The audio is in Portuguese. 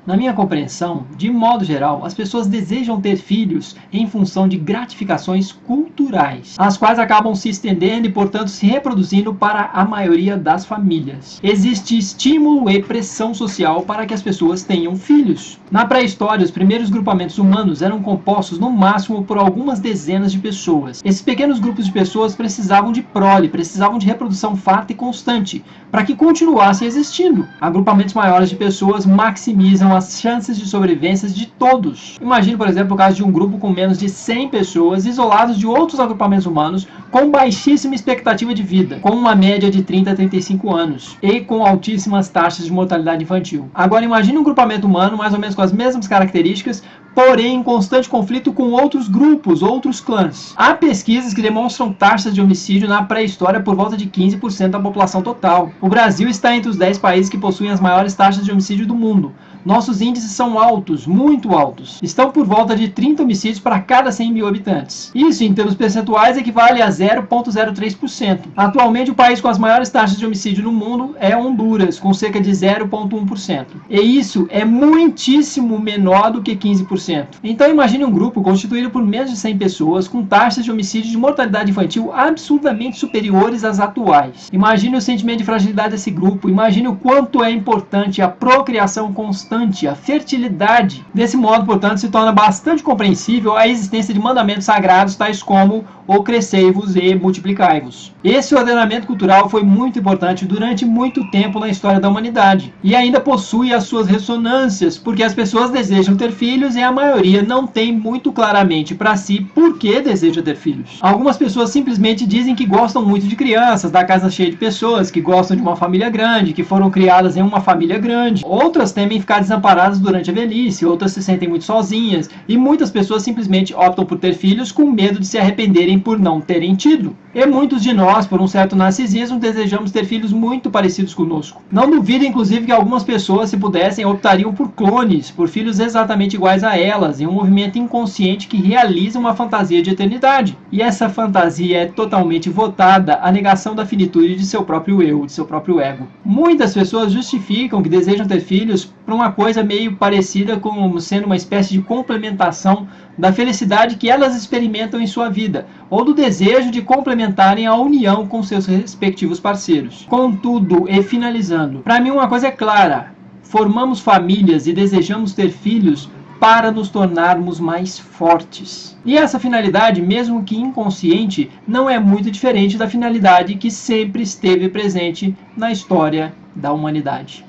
Na minha compreensão, de modo geral, as pessoas desejam ter filhos em função de gratificações culturais, as quais acabam se estendendo e, portanto, se reproduzindo para a maioria das famílias. Existe estímulo e pressão social para que as pessoas tenham filhos. Na pré-história, os primeiros grupamentos humanos eram compostos no máximo por algumas dezenas de pessoas. Esses pequenos grupos de pessoas precisavam de prole, precisavam de reprodução farta e constante, para que continuassem existindo. Agrupamentos maiores de pessoas maximizam as chances de sobrevivência de todos. Imagine, por exemplo, o caso de um grupo com menos de 100 pessoas isolados de outros agrupamentos humanos com baixíssima expectativa de vida, com uma média de 30 a 35 anos e com altíssimas taxas de mortalidade infantil. Agora imagine um grupamento humano mais ou menos com as mesmas características, porém em constante conflito com outros grupos, outros clãs. Há pesquisas que demonstram taxas de homicídio na pré-história por volta de 15% da população total. O Brasil está entre os 10 países que possuem as maiores taxas de homicídio do mundo. Nossos índices são altos, muito altos. Estão por volta de 30 homicídios para cada 100 mil habitantes. Isso, em termos percentuais, equivale a 0,03%. Atualmente, o país com as maiores taxas de homicídio no mundo é Honduras, com cerca de 0,1%. E isso é muitíssimo menor do que 15%. Então, imagine um grupo constituído por menos de 100 pessoas com taxas de homicídio e de mortalidade infantil absurdamente superiores às atuais. Imagine o sentimento de fragilidade desse grupo. Imagine o quanto é importante a procriação constante, a fertilidade. Desse modo, portanto, se torna bastante compreensível a existência de mandamentos sagrados tais como o crescei-vos e multiplicai-vos. Esse ordenamento cultural foi muito importante durante muito tempo na história da humanidade e ainda possui as suas ressonâncias, porque as pessoas desejam ter filhos e a maioria não tem muito claramente para si por que deseja ter filhos. Algumas pessoas simplesmente dizem que gostam muito de crianças, da casa cheia de pessoas, que gostam de uma família grande, que foram criadas em uma família grande. Outras temem ficar desamparadas durante a velhice, outras se sentem muito sozinhas e muitas pessoas simplesmente optam por ter filhos com medo de se arrependerem por não terem tido. E muitos de nós, por um certo narcisismo, desejamos ter filhos muito parecidos conosco. Não duvido, inclusive, que algumas pessoas, se pudessem, optariam por clones, por filhos exatamente iguais a elas, em um movimento inconsciente que realiza uma fantasia de eternidade. E essa fantasia é totalmente votada à negação da finitude de seu próprio eu, de seu próprio ego. Muitas pessoas justificam que desejam ter filhos por uma coisa meio parecida com sendo uma espécie de complementação da felicidade que elas experimentam em sua vida, ou do desejo de complementarem a união com seus respectivos parceiros. Contudo, e finalizando, para mim uma coisa é clara: formamos famílias e desejamos ter filhos para nos tornarmos mais fortes. E essa finalidade, mesmo que inconsciente, não é muito diferente da finalidade que sempre esteve presente na história da humanidade.